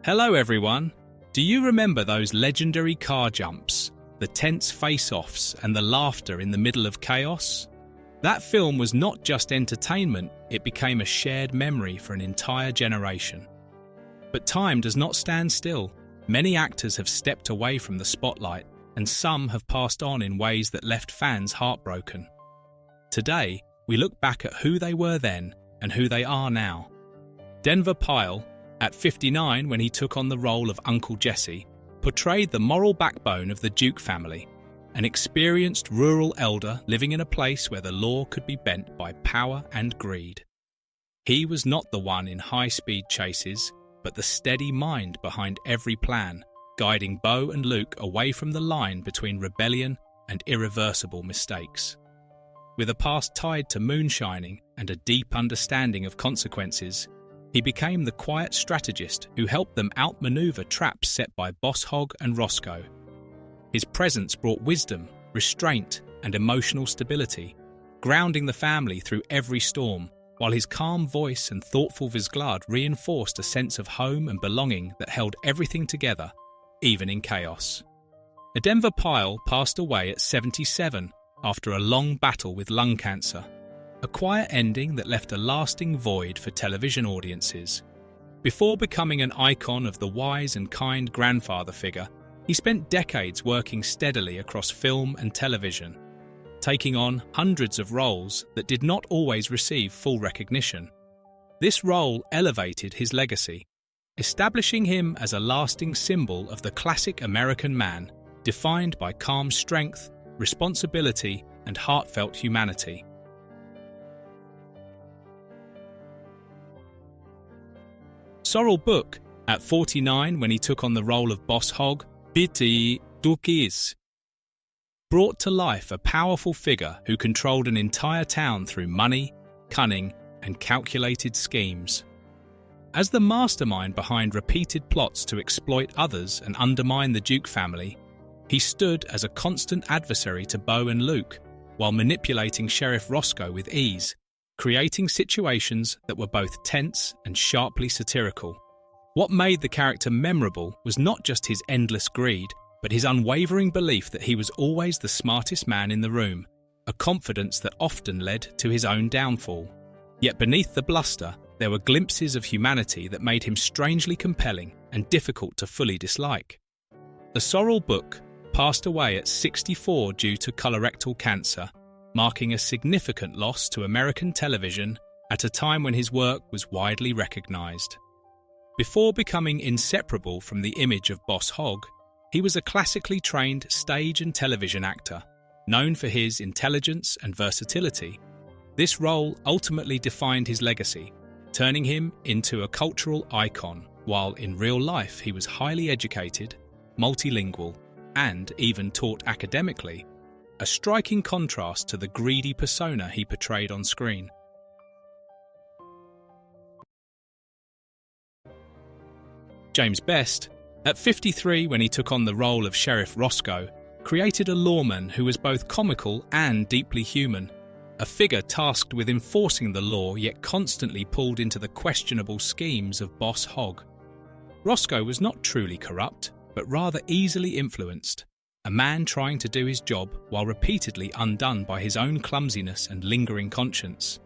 Hello everyone! Do you remember those legendary car jumps, the tense face-offs and the laughter in the middle of chaos? That film was not just entertainment, it became a shared memory for an entire generation. But time does not stand still. Many actors have stepped away from the spotlight, and some have passed on in ways that left fans heartbroken. Today, we look back at who they were then and who they are now. Denver Pyle, at 59 when he took on the role of Uncle Jesse, portrayed the moral backbone of the Duke family, an experienced rural elder living in a place where the law could be bent by power and greed. He was not the one in high-speed chases, but the steady mind behind every plan, guiding Bo and Luke away from the line between rebellion and irreversible mistakes. With a past tied to moonshining and a deep understanding of consequences, he became the quiet strategist who helped them outmaneuver traps set by Boss Hogg and Roscoe. His presence brought wisdom, restraint, and emotional stability, grounding the family through every storm, while his calm voice and thoughtful visglade reinforced a sense of home and belonging that held everything together, even in chaos. Denver Pyle passed away at 77 after a long battle with lung cancer, a quiet ending that left a lasting void for television audiences. Before becoming an icon of the wise and kind grandfather figure, he spent decades working steadily across film and television, taking on hundreds of roles that did not always receive full recognition. This role elevated his legacy, establishing him as a lasting symbol of the classic American man, defined by calm strength, responsibility, and heartfelt humanity. Sorrell Booke, at 49 when he took on the role of Boss Hogg, brought to life a powerful figure who controlled an entire town through money, cunning, and calculated schemes. As the mastermind behind repeated plots to exploit others and undermine the Duke family, he stood as a constant adversary to Bo and Luke, while manipulating Sheriff Roscoe with ease, creating situations that were both tense and sharply satirical. What made the character memorable was not just his endless greed, but his unwavering belief that he was always the smartest man in the room, a confidence that often led to his own downfall. Yet beneath the bluster, there were glimpses of humanity that made him strangely compelling and difficult to fully dislike. The Sorrell Booke passed away at 64 due to colorectal cancer, marking a significant loss to American television at a time when his work was widely recognized. Before becoming inseparable from the image of Boss Hogg, he was a classically trained stage and television actor, known for his intelligence and versatility. This role ultimately defined his legacy, turning him into a cultural icon, while in real life he was highly educated, multilingual, and even taught academically, a striking contrast to the greedy persona he portrayed on screen. James Best, at 53 when he took on the role of Sheriff Roscoe, created a lawman who was both comical and deeply human, a figure tasked with enforcing the law yet constantly pulled into the questionable schemes of Boss Hogg. Roscoe was not truly corrupt, but rather easily influenced, a man trying to do his job while repeatedly undone by his own clumsiness and lingering conscience.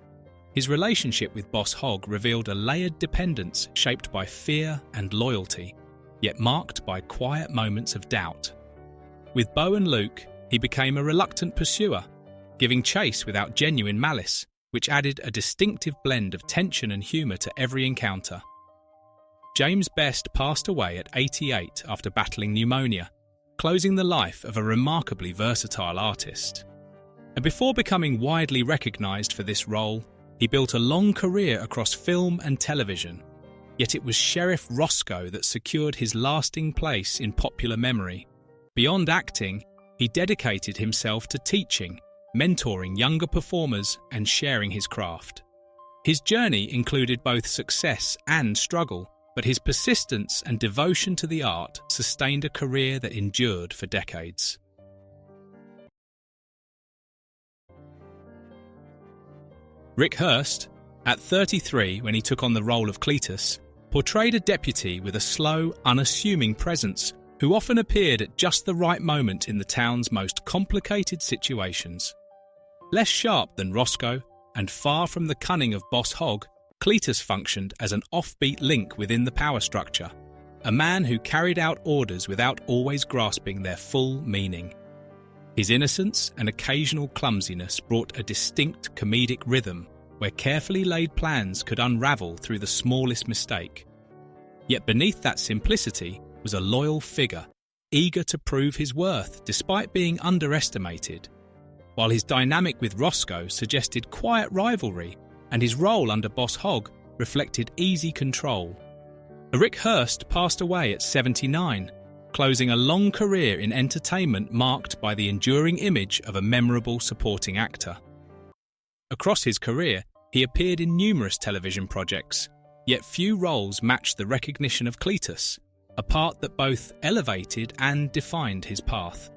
His relationship with Boss Hogg revealed a layered dependence shaped by fear and loyalty, yet marked by quiet moments of doubt. With Bo and Luke, he became a reluctant pursuer, giving chase without genuine malice, which added a distinctive blend of tension and humour to every encounter. James Best passed away at 88 after battling pneumonia, closing the life of a remarkably versatile artist. And before becoming widely recognised for this role, he built a long career across film and television, yet it was Sheriff Roscoe that secured his lasting place in popular memory. Beyond acting, he dedicated himself to teaching, mentoring younger performers and sharing his craft. His journey included both success and struggle, but his persistence and devotion to the art sustained a career that endured for decades. Rick Hurst, at 33 when he took on the role of Cletus, portrayed a deputy with a slow, unassuming presence who often appeared at just the right moment in the town's most complicated situations. Less sharp than Roscoe, and far from the cunning of Boss Hogg, Cletus functioned as an offbeat link within the power structure, a man who carried out orders without always grasping their full meaning. His innocence and occasional clumsiness brought a distinct comedic rhythm where carefully laid plans could unravel through the smallest mistake. Yet beneath that simplicity was a loyal figure, eager to prove his worth despite being underestimated, while his dynamic with Roscoe suggested quiet rivalry and his role under Boss Hogg reflected easy control. Rick Hurst passed away at 79, closing a long career in entertainment marked by the enduring image of a memorable supporting actor. Across his career, he appeared in numerous television projects, yet few roles matched the recognition of Cletus, a part that both elevated and defined his path.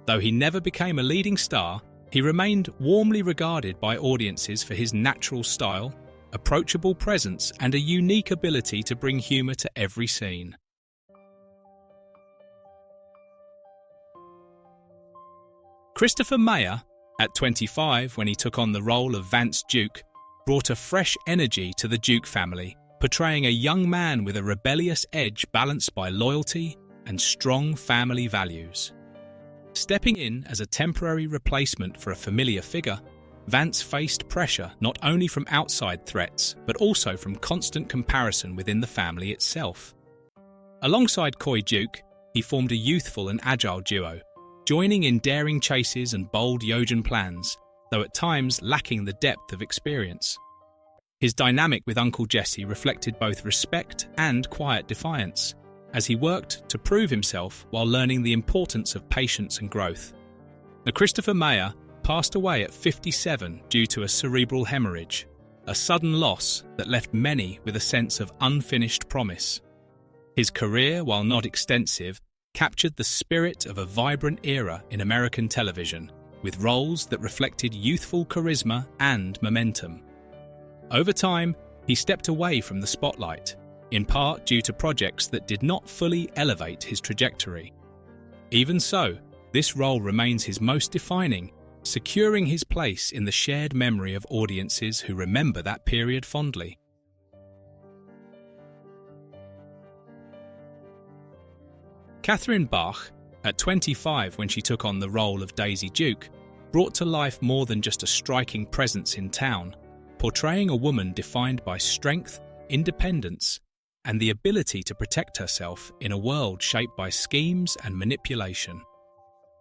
Though he never became a leading star, he remained warmly regarded by audiences for his natural style, approachable presence, and a unique ability to bring humour to every scene. Christopher Mayer, at 25 when he took on the role of Vance Duke, brought a fresh energy to the Duke family, portraying a young man with a rebellious edge balanced by loyalty and strong family values. Stepping in as a temporary replacement for a familiar figure, Vance faced pressure not only from outside threats, but also from constant comparison within the family itself. Alongside Coy Duke, he formed a youthful and agile duo, joining in daring chases and bold Yojan plans, though at times lacking the depth of experience. His dynamic with Uncle Jesse reflected both respect and quiet defiance, as he worked to prove himself while learning the importance of patience and growth. Now, Christopher Mayer passed away at 57 due to a cerebral hemorrhage, a sudden loss that left many with a sense of unfinished promise. His career, while not extensive, captured the spirit of a vibrant era in American television, with roles that reflected youthful charisma and momentum. Over time, he stepped away from the spotlight, in part due to projects that did not fully elevate his trajectory. Even so, this role remains his most defining, securing his place in the shared memory of audiences who remember that period fondly. Katherine Bach, at 25 when she took on the role of Daisy Duke, brought to life more than just a striking presence in town, portraying a woman defined by strength, independence, and the ability to protect herself in a world shaped by schemes and manipulation.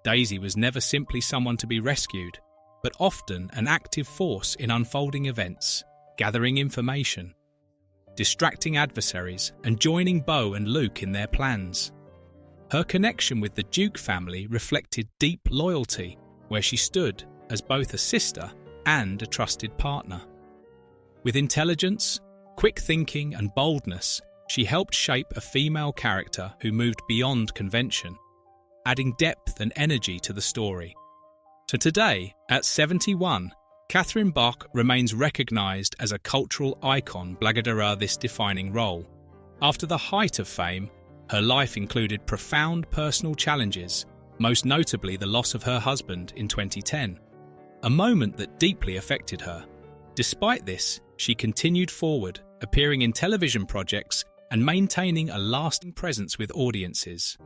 Daisy was never simply someone to be rescued, but often an active force in unfolding events, gathering information, distracting adversaries, and joining Bo and Luke in their plans. Her connection with the Duke family reflected deep loyalty, where she stood as both a sister and a trusted partner. With intelligence, quick thinking, and boldness, she helped shape a female character who moved beyond convention, adding depth and energy to the story. To today, at 71, Katherine Bach remains recognised as a cultural icon blagadara this defining role. After the height of fame, her life included profound personal challenges, most notably the loss of her husband in 2010, a moment that deeply affected her. Despite this, she continued forward, appearing in television projects and maintaining a lasting presence with audiences.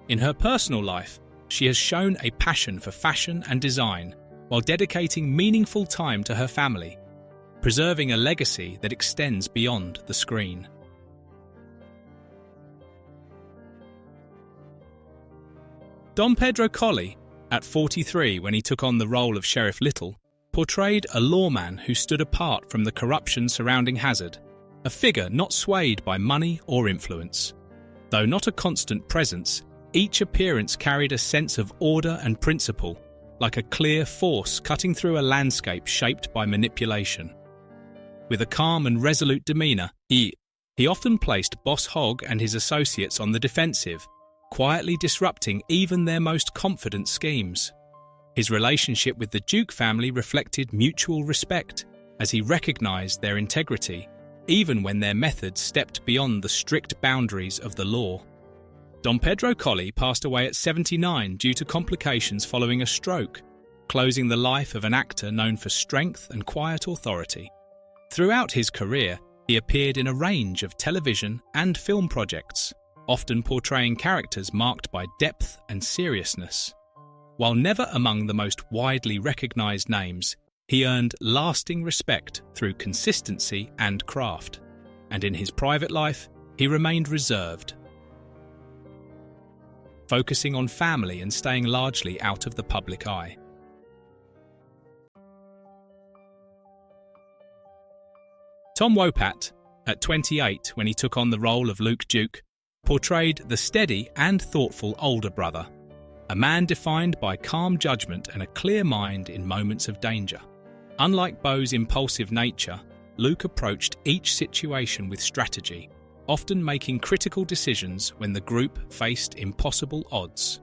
In her personal life, she has shown a passion for fashion and design while dedicating meaningful time to her family, preserving a legacy that extends beyond the screen. Don Pedro Colley, at 43 when he took on the role of Sheriff Little, portrayed a lawman who stood apart from the corruption surrounding Hazzard, a figure not swayed by money or influence. Though not a constant presence, each appearance carried a sense of order and principle, like a clear force cutting through a landscape shaped by manipulation. With a calm and resolute demeanour, he often placed Boss Hogg and his associates on the defensive, quietly disrupting even their most confident schemes. His relationship with the Duke family reflected mutual respect, as he recognised their integrity, even when their methods stepped beyond the strict boundaries of the law. Don Pedro Colley passed away at 79 due to complications following a stroke, closing the life of an actor known for strength and quiet authority. Throughout his career, he appeared in a range of television and film projects, often portraying characters marked by depth and seriousness. While never among the most widely recognized names, he earned lasting respect through consistency and craft, and in his private life, he remained reserved, focusing on family and staying largely out of the public eye. Tom Wopat, at 28 when he took on the role of Luke Duke, portrayed the steady and thoughtful older brother, a man defined by calm judgment and a clear mind in moments of danger. Unlike Beau's impulsive nature, Luke approached each situation with strategy, often making critical decisions when the group faced impossible odds.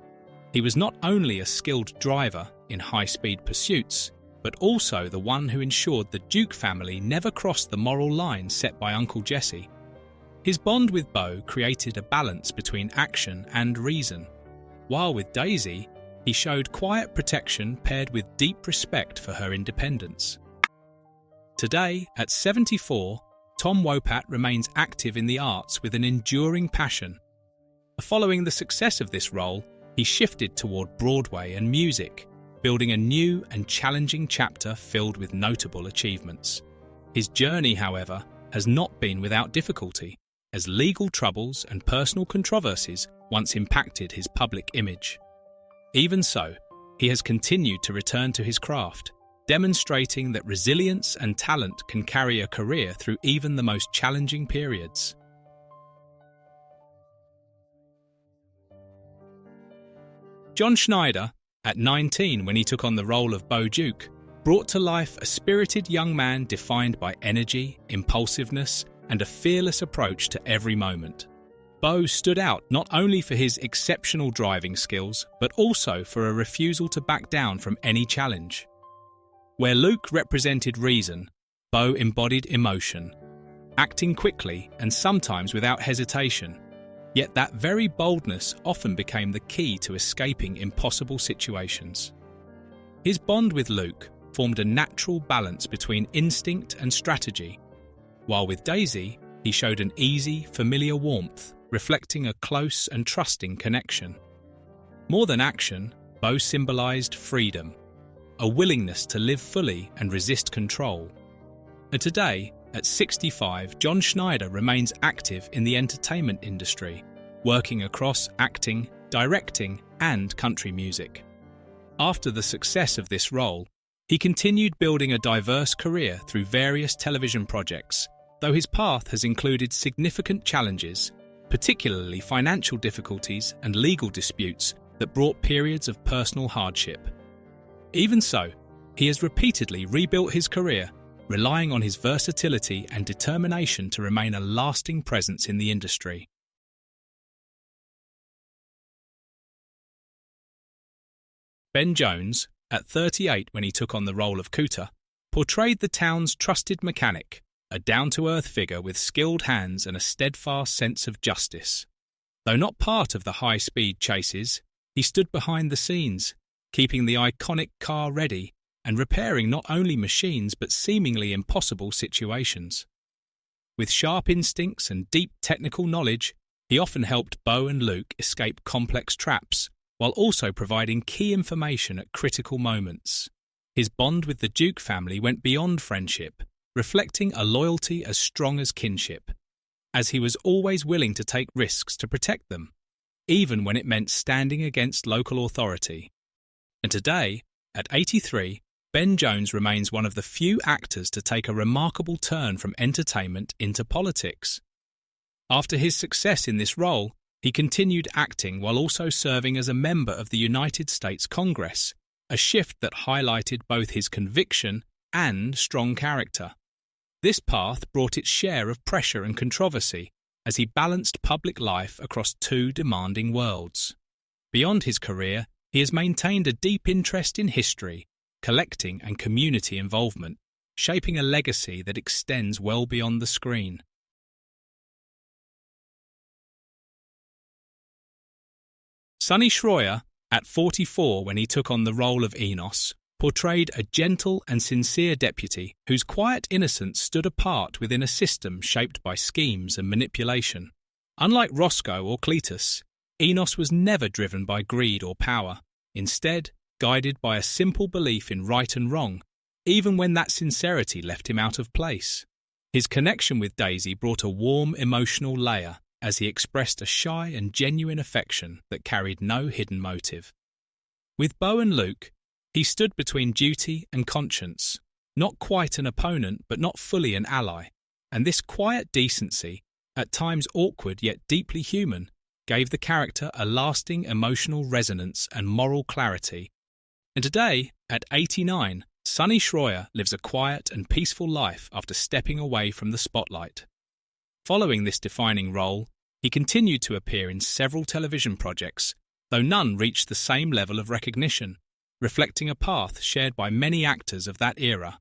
He was not only a skilled driver in high-speed pursuits, but also the one who ensured the Duke family never crossed the moral line set by Uncle Jesse. His bond with Beau created a balance between action and reason, while with Daisy, he showed quiet protection paired with deep respect for her independence. Today, at 74, Tom Wopat remains active in the arts with an enduring passion. Following the success of this role, he shifted toward Broadway and music, building a new and challenging chapter filled with notable achievements. His journey, however, has not been without difficulty, as legal troubles and personal controversies once impacted his public image. Even so, he has continued to return to his craft, demonstrating that resilience and talent can carry a career through even the most challenging periods. John Schneider, at 19 when he took on the role of Beau Duke, brought to life a spirited young man defined by energy, impulsiveness, and a fearless approach to every moment. Beau stood out not only for his exceptional driving skills, but also for a refusal to back down from any challenge. Where Luke represented reason, Beau embodied emotion, acting quickly and sometimes without hesitation. Yet that very boldness often became the key to escaping impossible situations. His bond with Luke formed a natural balance between instinct and strategy, while with Daisy, he showed an easy, familiar warmth, reflecting a close and trusting connection. More than action, Beau symbolized freedom, a willingness to live fully and resist control. And today, at 65, John Schneider remains active in the entertainment industry, working across acting, directing, and country music. After the success of this role, he continued building a diverse career through various television projects, though his path has included significant challenges, particularly financial difficulties and legal disputes that brought periods of personal hardship. Even so, he has repeatedly rebuilt his career, relying on his versatility and determination to remain a lasting presence in the industry. Ben Jones, at 38 when he took on the role of Cooter, portrayed the town's trusted mechanic, a down-to-earth figure with skilled hands and a steadfast sense of justice. Though not part of the high-speed chases, he stood behind the scenes, keeping the iconic car ready and repairing not only machines but seemingly impossible situations. With sharp instincts and deep technical knowledge, he often helped Beau and Luke escape complex traps, while also providing key information at critical moments. His bond with the Duke family went beyond friendship, reflecting a loyalty as strong as kinship, as he was always willing to take risks to protect them, even when it meant standing against local authority. And today, at 83, Ben Jones remains one of the few actors to take a remarkable turn from entertainment into politics. After his success in this role, he continued acting while also serving as a member of the United States Congress, a shift that highlighted both his conviction and strong character. This path brought its share of pressure and controversy as he balanced public life across two demanding worlds. Beyond his career, he has maintained a deep interest in history, collecting and community involvement, shaping a legacy that extends well beyond the screen. Sonny Shroyer, at 44 when he took on the role of Enos, portrayed a gentle and sincere deputy whose quiet innocence stood apart within a system shaped by schemes and manipulation. Unlike Roscoe or Cletus, Enos was never driven by greed or power, instead guided by a simple belief in right and wrong, even when that sincerity left him out of place. His connection with Daisy brought a warm emotional layer as he expressed a shy and genuine affection that carried no hidden motive. With Beau and Luke, he stood between duty and conscience, not quite an opponent but not fully an ally, and this quiet decency, at times awkward yet deeply human, gave the character a lasting emotional resonance and moral clarity. And today, at 89, Sonny Shroyer lives a quiet and peaceful life after stepping away from the spotlight. Following this defining role, he continued to appear in several television projects, though none reached the same level of recognition, reflecting a path shared by many actors of that era.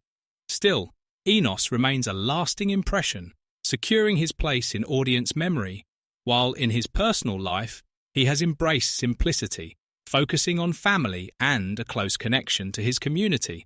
Still, Enos remains a lasting impression, securing his place in audience memory, while in his personal life, he has embraced simplicity, focusing on family and a close connection to his community.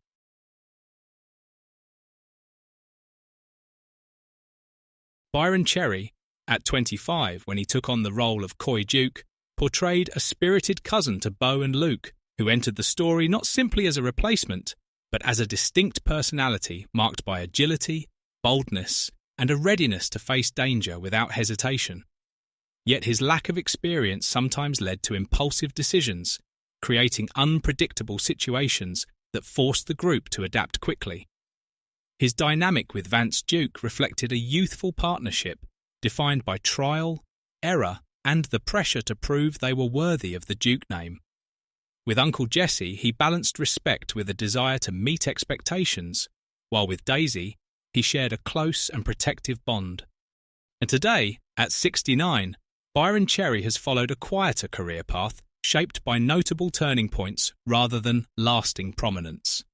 Byron Cherry, at 25 when he took on the role of Coy Duke, portrayed a spirited cousin to Beau and Luke, who entered the story not simply as a replacement, but as a distinct personality marked by agility, boldness, and a readiness to face danger without hesitation. Yet his lack of experience sometimes led to impulsive decisions, creating unpredictable situations that forced the group to adapt quickly. His dynamic with Vance Duke reflected a youthful partnership defined by trial, error, and the pressure to prove they were worthy of the Duke name. With Uncle Jesse, he balanced respect with a desire to meet expectations, while with Daisy, he shared a close and protective bond. And today, at 69, Byron Cherry has followed a quieter career path shaped by notable turning points rather than lasting prominence.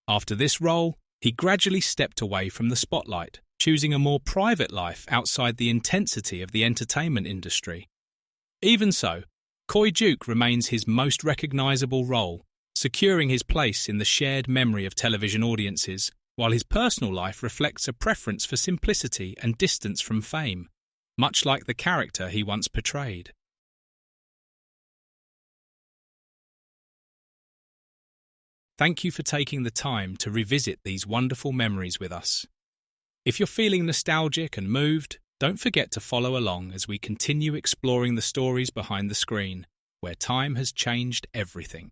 After this role, he gradually stepped away from the spotlight, choosing a more private life outside the intensity of the entertainment industry. Even so, Coy Duke remains his most recognisable role, securing his place in the shared memory of television audiences, while his personal life reflects a preference for simplicity and distance from fame, much like the character he once portrayed. Thank you for taking the time to revisit these wonderful memories with us. If you're feeling nostalgic and moved, don't forget to follow along as we continue exploring the stories behind the screen, where time has changed everything.